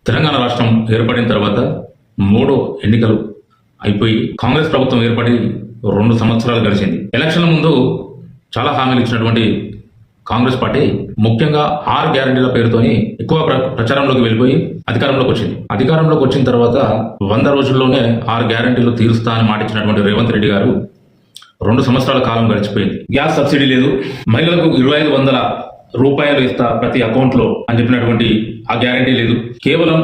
తెలంగాణ రాష్ట్రం ఏర్పడిన తర్వాత మూడో ఎన్నికలు అయిపోయి కాంగ్రెస్ ప్రభుత్వం ఏర్పడి 2 సంవత్సరాలు గడిచింది. ఎలక్షన్ల ముందు చాలా హామీలు ఇచ్చినటువంటి కాంగ్రెస్ పార్టీ ముఖ్యంగా 6 గ్యారెంటీల పేరుతోని ఎక్కువ ప్రచారంలోకి వెళ్ళిపోయి అధికారంలోకి వచ్చిన తర్వాత 100 రోజుల్లోనే 6 గ్యారెంటీలు తీరుస్తా అని మాటిచ్చినటువంటి రేవంత్ రెడ్డి గారు 2 సంవత్సరాల కాలం గడిచిపోయింది. గ్యాస్ సబ్సిడీ లేదు, మహిళలకు 2500 రూపాయలు ఇస్తా ప్రతి అకౌంట్ లో అని చెప్పినటువంటి ఆ గ్యారంటీ లేదు. కేవలం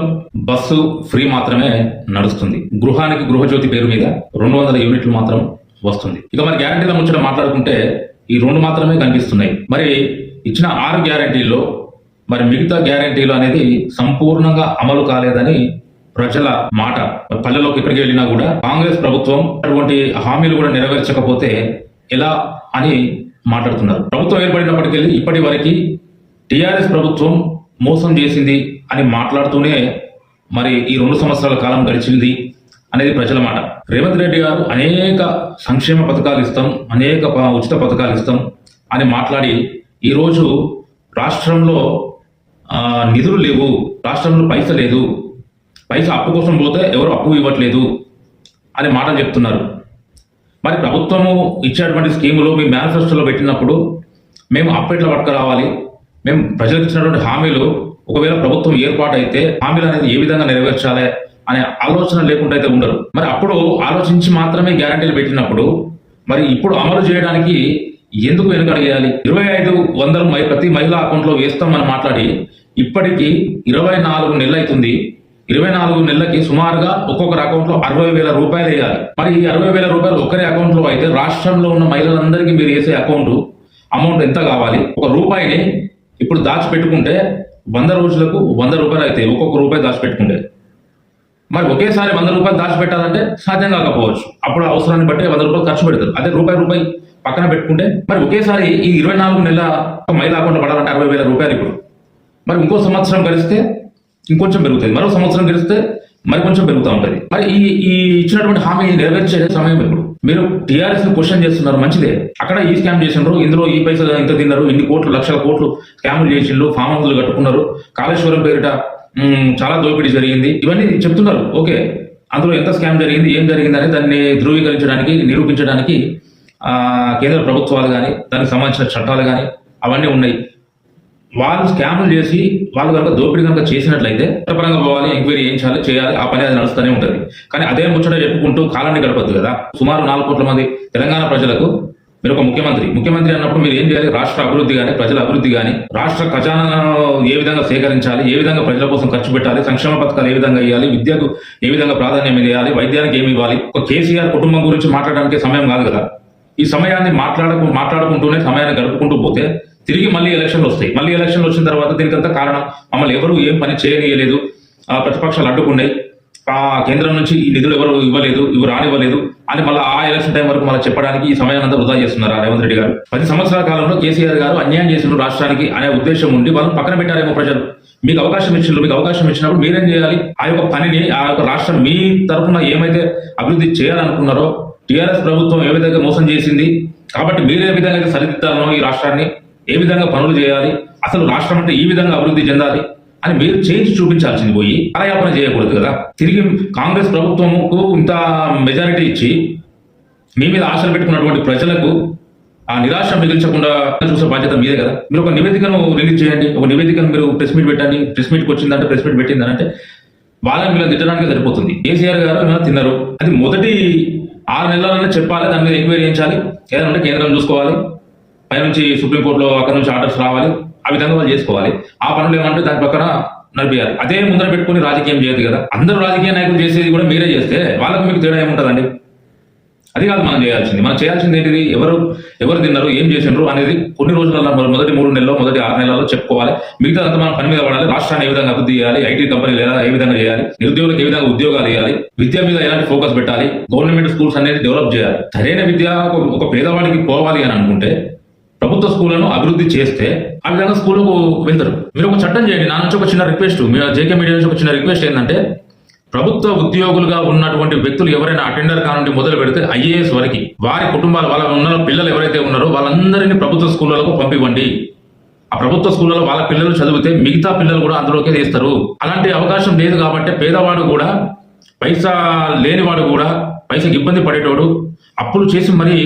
బస్సు ఫ్రీ మాత్రమే నడుస్తుంది. గృహానికి గృహజ్యోతి పేరు మీద 200 యూనిట్లు మాత్రం వస్తుంది. ఇక మరి గ్యారంటీల ముచ్చట మాట్లాడుకుంటే ఈ 2 మాత్రమే కనిపిస్తున్నాయి. మరి ఇచ్చిన 6 గ్యారంటీల్లో మరి మిగతా గ్యారంటీలు అనేది సంపూర్ణంగా అమలు కాలేదని ప్రజల మాట. పల్లెలోకి ఎక్కడికి వెళ్ళినా కూడా కాంగ్రెస్ ప్రభుత్వం అటువంటి హామీలు కూడా నెరవేర్చకపోతే ఎలా అని మాట్లాడుతున్నారు. ప్రభుత్వం ఏర్పడినప్పటికీ ఇప్పటి వరకు టీఆర్ఎస్ ప్రభుత్వం మోసం చేసింది అని మాట్లాడుతూనే మరి ఈ 2 సంవత్సరాల కాలం గడిచింది అనేది ప్రజల మాట. రేవంత్ రెడ్డి గారు అనేక సంక్షేమ పథకాలు ఇస్తాం, అనేక ఉచిత పథకాలు ఇస్తాం అని మాట్లాడి ఈరోజు రాష్ట్రంలో నిధులు లేవు, రాష్ట్రంలో పైస లేదు, పైసా అప్పు కోసం పోతే ఎవరు అప్పు ఇవ్వట్లేదు అని మాటలు చెప్తున్నారు. మరి ప్రభుత్వము ఇచ్చేటువంటి స్కీములు మీ మేనిఫెస్టోలో పెట్టినప్పుడు మేము అప్పు ఎట్లా పట్టుకురావాలి, మేము ప్రజలకు ఇచ్చినటువంటి హామీలు ఒకవేళ ప్రభుత్వం ఏర్పాటైతే హామీలు అనేది ఏ విధంగా నెరవేర్చాలి అనే ఆలోచన లేకుండా అయితే ఉండరు. మరి అప్పుడు ఆలోచించి మాత్రమే గ్యారంటీలు పెట్టినప్పుడు మరి ఇప్పుడు అమలు చేయడానికి ఎందుకు వెనుకడిగేయాలి? 2500 ప్రతి మహిళా అకౌంట్లో వేస్తామని మాట్లాడి ఇప్పటికీ 24 నెలలు అవుతుంది. 24 నెలలకి సుమారుగా ఒక్కొక్కరి అకౌంట్ లో 60,000 రూపాయలు వేయాలి. మరి ఈ 60,000 రూపాయలు ఒక్కరి అకౌంట్ లో అయితే రాష్ట్రంలో ఉన్న మహిళలందరికీ మీరు వేసే అమౌంట్ ఎంత కావాలి? ఒక రూపాయిని ఇప్పుడు దాచిపెట్టుకుంటే 100 రోజులకు 100 రూపాయలు అయితే ఒక్కొక్క రూపాయి దాచిపెట్టుకుంటే మరి ఒకేసారి 100 రూపాయలు దాచిపెట్టాలంటే సాధ్యం కాకపోవచ్చు. అప్పుడు అవసరాన్ని బట్టి 100 రూపాయలు ఖర్చు పెడతారు. అదే రూపాయి పక్కన పెట్టుకుంటే మరి ఒకేసారి ఈ 24 నెలల మహిళా అకౌంట్ పడాలంటే 60,000 రూపాయలు. ఇప్పుడు మరి ఇంకో సంవత్సరం గడిస్తే ఇంకొంచెం పెరుగుతుంది, మరో సంవత్సరం గడిస్తే మరి కొంచెం పెరుగుతూ ఉంటుంది. మరి ఈ ఇచ్చినటువంటి హామీ నెరవేర్చే సమయం ఇప్పుడు మీరు టీఆర్ఎస్ ని క్వశ్చన్ చేస్తున్నారు, మంచిదే. అక్కడ ఈ స్కామ్ చేసినారు, ఇందులో ఈ పైసలు ఇంత తిన్నారు, ఇన్ని కోట్లు లక్షల కోట్లు స్కాములు చేసిండ్రు, ఫామ్ హౌస్లు కట్టుకున్నారు, కాళేశ్వరం పేరిట చాలా దోపిడీ జరిగింది, ఇవన్నీ చెప్తున్నారు. ఓకే, అందులో ఎంత స్కామ్ జరిగింది, ఏం జరిగిందని దాన్ని ధృవీకరించడానికి నిరూపించడానికి కేంద్ర ప్రభుత్వాలు కానీ దానికి సంబంధించిన చట్టాలు కానీ అవన్నీ ఉన్నాయి. వాళ్ళు స్కాములు చేసి వాళ్ళు కనుక దోపిడీ కనుక చేసినట్లయితే చట్టపరంగా పోవాలి, ఎంక్వైరీ చేయాలి, ఆ పని అది నడుస్తూనే ఉంటుంది. కానీ అదే ముచ్చట చెప్పుకుంటూ కాలాన్ని గడపద్దు కదా. సుమారు 4 కోట్ల మంది తెలంగాణ ప్రజలకు మీరు ఒక ముఖ్యమంత్రి అన్నప్పుడు మీరు ఏం చేయాలి? రాష్ట్ర అభివృద్ధి కానీ ప్రజల అభివృద్ధి కానీ రాష్ట్ర ఖజానాను ఏ విధంగా సేకరించాలి, ఏ విధంగా ప్రజల కోసం ఖర్చు పెట్టాలి, సంక్షేమ పథకాలు ఏ విధంగా ఇవ్వాలి, విద్యకు ఏ విధంగా ప్రాధాన్యం ఇవ్వాలి, వైద్యానికి ఏమి ఇవ్వాలి. ఒక కేసీఆర్ కుటుంబం గురించి మాట్లాడడానికి సమయం కాదు కదా. ఈ సమయాన్ని మాట్లాడుకుంటూనే సమయాన్ని గడుపుకుంటూ పోతే తిరిగి మళ్ళీ ఎలక్షన్లు వస్తాయి. మళ్ళీ ఎలక్షన్లు వచ్చిన తర్వాత దీనికంతా కారణం మమ్మల్ని ఎవరు ఏం పని చేయనీయలేదు, ప్రతిపక్షాలు అడ్డుకున్నాయి, కేంద్రం నుంచి ఈ నిధులు ఎవరు ఇవ్వలేదు, రానివ్వలేదు అని మళ్ళీ ఆ ఎలక్షన్ టైం వరకు మళ్ళీ చెప్పడానికి ఈ సమయాన్ని అంతా వృధా చేస్తున్నారు రేవంత్ రెడ్డి గారు. 10 సంవత్సరాల కాలంలో కేసీఆర్ గారు అన్యాయం చేసిన రాష్ట్రానికి అనే ఉద్దేశం ఉండి వాళ్ళని పక్కన పెట్టారేమో ప్రజలు. మీకు అవకాశం ఇచ్చినప్పుడు మీరేం చేయాలి? ఆ యొక్క పనిని ఆ యొక్క రాష్ట్రం మీ తరఫున ఏమైతే అభివృద్ధి చేయాలనుకున్నారో టీఆర్ఎస్ ప్రభుత్వం ఏ విధంగా మోసం చేసింది కాబట్టి మీరు ఏ విధంగా అయితే సరిదిద్దాలనో ఈ రాష్ట్రాన్ని ఏ విధంగా పనులు చేయాలి, అసలు రాష్ట్రం అంటే ఈ విధంగా అభివృద్ధి చెందాలి అని మీరు చేయించి చూపించాల్సింది పోయి కాలయాపన చేయకూడదు కదా. తిరిగి కాంగ్రెస్ ప్రభుత్వముకు ఇంత మెజారిటీ ఇచ్చి మీ మీద ఆశలు పెట్టుకున్నటువంటి ప్రజలకు ఆ నిరాశ మిగిల్చకుండా చూసే బాధ్యత మీదే కదా. మీరు ఒక నివేదికను రిలీజ్ చేయండి, ఒక నివేదికను మీరు ప్రెస్ మీట్ పెట్టండి. ప్రెస్ మీట్కి వచ్చిందంటే ప్రెస్ మీట్ పెట్టిందంటే వాళ్ళని మీరు తిట్టడానికి సరిపోతుంది. కేసీఆర్ గారు ఏమైనా తిన్నారు, అది మొదటి 6 నెలలనే చెప్పాలి, దాని మీద ఎంక్వైరీ చేయించాలి, ఏదంటే కేంద్రం చూసుకోవాలి, పైనుంచి సుప్రీంకోర్టులో అక్కడ నుంచి ఆర్డర్స్ రావాలి, ఆ విధంగా వాళ్ళు చేసుకోవాలి. ఆ పనులు ఏమంటే దాని పక్కన నడిపేయాలి. అదే ముందర పెట్టుకుని రాజకీయం చేయదు కదా. అందరూ రాజకీయ నాయకులు చేసేది కూడా మీరే చేస్తే వాళ్ళకు మీకు తేడా ఏముంటుందండి? అది కాదు మనం చేయాల్సింది ఏంటిది? ఎవరు తిన్నారు, ఏం చేసినారు అనేది కొన్ని రోజులలో మొదటి 3 నెలల్లో మొదటి 6 నెలల్లో చెప్పుకోవాలి. మిగతా అంతా మనం పని మీద పడాలి. రాష్ట్రాన్ని ఏ విధంగా అభివృద్ధి చేయాలి, ఐటీ కంపెనీలు ఏ విధంగా చేయాలి, నిరుద్యోగులకు ఏ విధంగా ఉద్యోగాలు ఇవ్వాలి, విద్య మీద ఎలాంటి ఫోకస్ పెట్టాలి, గవర్నమెంట్ స్కూల్స్ అనేది డెవలప్ చేయాలి. సరైన విద్య ఒక పేదవాడికి పోవాలి అని అనుకుంటే ప్రభుత్వ స్కూళ్లను అభివృద్ధి చేస్తే ఆ విధంగా స్కూళ్ళకు వెళ్తారు. మీరు ఒక చట్టం చేయండి. నా నుంచి ఒక చిన్న రిక్వెస్ట్, జేకే మీడియా నుంచి ఒక చిన్న రిక్వెస్ట్ ఏంటంటే ప్రభుత్వ ఉద్యోగులుగా ఉన్నటువంటి వ్యక్తులు ఎవరైనా అటెండర్ కానుండి మొదలు పెడితే ఐఏఎస్ వరకు వారి కుటుంబాలు వాళ్ళ ఉన్న పిల్లలు ఎవరైతే ఉన్నారో వాళ్ళందరినీ ప్రభుత్వ స్కూళ్ళకు పంపివ్వండి. ఆ ప్రభుత్వ స్కూళ్ళలో వాళ్ళ పిల్లలు చదివితే మిగతా పిల్లలు కూడా అందులోకే వేస్తారు. అలాంటి అవకాశం లేదు కాబట్టి పేదవాడు కూడా, పైసా లేనివాడు కూడా, పైసకి ఇబ్బంది పడేటోడు అప్పులు చేసి మరీ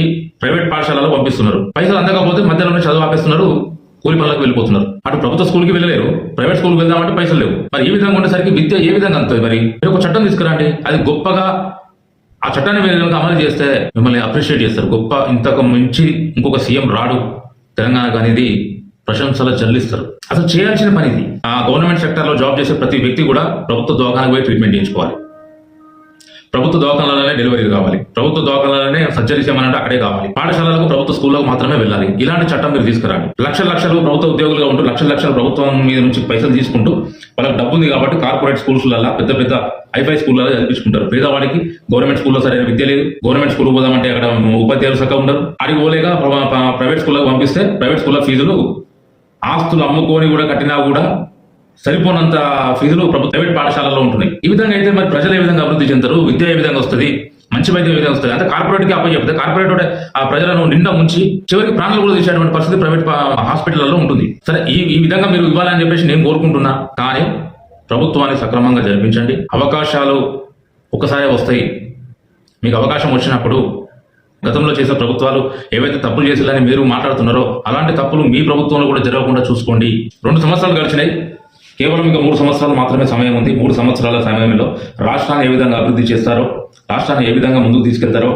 ప్రైవేట్ పాఠశాలలో పంపిస్తున్నారు. పైసలు అందకపోతే మధ్యలోనే చదువు ఆపేస్తున్నారు, కూలి పనులకు వెళ్ళిపోతున్నారు. అటు ప్రభుత్వ స్కూల్కి వెళ్ళలేరు, ప్రైవేట్ స్కూల్కి వెళ్దామంటే పైసలు లేవు. మరి ఈ విధంగా ఉండేసరికి విద్య ఏ విధంగా అందుతుంది? మరి మీరు ఒక చట్టం తీసుకురండి, అది గొప్పగా ఆ చట్టాన్ని మీరు అమలు చేస్తే మిమ్మల్ని అప్రిషియేట్ చేస్తారు. గొప్ప ఇంతకు మించి ఇంకొక సీఎం రాడు తెలంగాణకు అనేది ప్రశంసలు చెల్లిస్తారు. అసలు చేయాల్సిన పని ఇది. ఆ గవర్నమెంట్ సెక్టర్ లో జాబ్ చేసే ప్రతి వ్యక్తి కూడా ప్రభుత్వ దవాఖానకు పోయి ట్రీట్మెంట్ చేయించుకోవాలి. ప్రభుత్వ దవాఖానలోనే డెలివరీ కావాలి, ప్రభుత్వ దవాఖానలోనే సర్జరీస్ ఏమన్నా అక్కడే కావాలి. పాఠశాలలకు ప్రభుత్వ స్కూళ్ళకు మాత్రమే వెళ్ళాలి. ఇలాంటి చట్టం మీరు తీసుకురండి. లక్షలు ప్రభుత్వ ఉద్యోగులుగా ఉంటూ లక్షలు ప్రభుత్వం మీద నుంచి పైసలు తీసుకుంటూ వాళ్ళకి డబ్బు ఉంది కాబట్టి కార్పొరేట్ స్కూల్స్లలో పెద్ద హైఫై స్కూళ్ళలో చదివించుకుంటారు. పేదవాడికి గవర్నమెంట్ స్కూల్లో సరైన విద్య లేదు. గవర్నమెంట్ స్కూల్ పోదామంటే అక్కడ ఉపాధ్యాయులు చక్కగా ఉండరు. అడిగి పోలేక ప్రైవేట్ స్కూళ్ళకి పంపిస్తే ప్రైవేట్ స్కూళ్ళ ఫీజులు ఆస్తులు అమ్ముకొని కూడా కట్టినా కూడా సరిపోనంత ఫీజులు ప్రైవేట్ పాఠశాలలో ఉంటున్నాయి. ఈ విధంగా అయితే మరి ప్రజలు ఏ విధంగా అభివృద్ధి చెందుతారు? విద్య ఏ విధంగా వస్తుంది? మంచి వైద్యం ఏ విధంగా వస్తుంది? అంటే కార్పొరేట్కి అప్ప చెప్తే కార్పొరేట్ ఆ ప్రజలను నిండా ఉంచి చివరికి ప్రాణాలు కూడా తీసేటువంటి పరిస్థితి ప్రైవేట్ హాస్పిటల్లో ఉంటుంది. సరే, ఈ విధంగా మీరు ఇవ్వాలని చెప్పేసి నేను కోరుకుంటున్నా. కానీ ప్రభుత్వాన్ని సక్రమంగా జరిపించండి. అవకాశాలు ఒకసారి వస్తాయి. మీకు అవకాశం వచ్చినప్పుడు గతంలో చేసే ప్రభుత్వాలు ఏవైతే తప్పులు చేసేదని మీరు మాట్లాడుతున్నారో అలాంటి తప్పులు మీ ప్రభుత్వంలో కూడా జరగకుండా చూసుకోండి. 2 సంవత్సరాలు గడిచినాయి, కేవలం ఇంకా 3 సంవత్సరాలు మాత్రమే సమయం ఉంది. 3 సంవత్సరాల సమయంలో రాష్ట్రాన్ని ఏ విధంగా అభివృద్ధి చేస్తారో, రాష్ట్రాన్ని ఏ విధంగా ముందుకు తీసుకెళ్తారో,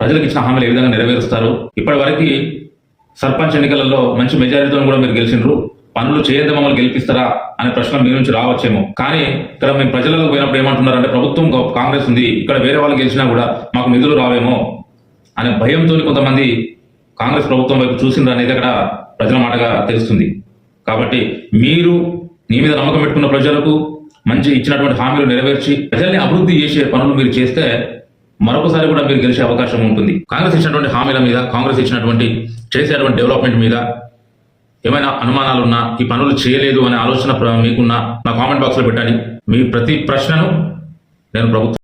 ప్రజలకు ఇచ్చిన హామీలు ఏ విధంగా నెరవేరుస్తారో. ఇప్పటి వరకు సర్పంచ్ ఎన్నికలలో మంచి మెజారిటీతో కూడా మీరు గెలిచినారు. పనులు చేయద్దు మమ్మల్ని గెలిపిస్తారా అనే ప్రశ్న మీ నుంచి రావచ్చేమో. కానీ ఇక్కడ మేము ప్రజలకు పోయినప్పుడు ఏమంటున్నారంటే ప్రభుత్వం కాంగ్రెస్ ఉంది, ఇక్కడ వేరే వాళ్ళు గెలిచినా కూడా మాకు నిధులు రావేమో అనే భయంతో కొంతమంది కాంగ్రెస్ ప్రభుత్వం వైపు చూసిండ్రు అనేది అక్కడ ప్రజల మాటగా తెలుస్తుంది. కాబట్టి మీరు మీ మీద నమ్మకం పెట్టుకున్న ప్రజలకు మంచి ఇచ్చినటువంటి హామీలు నెరవేర్చి ప్రజల్ని అభివృద్ధి చేసే పనులు మీరు చేస్తే మరొకసారి కూడా మీరు గెలిచే అవకాశం ఉంటుంది. కాంగ్రెస్ ఇచ్చినటువంటి హామీల మీద, కాంగ్రెస్ ఇచ్చినటువంటి చేసేటువంటి డెవలప్మెంట్ మీద ఏమైనా అనుమానాలున్నా, ఈ పనులు చేయలేదు అనే ఆలోచన మీకున్నా నా కామెంట్ బాక్స్ లో పెట్టండి. మీ ప్రతి ప్రశ్నను నేను ప్రభుత్వం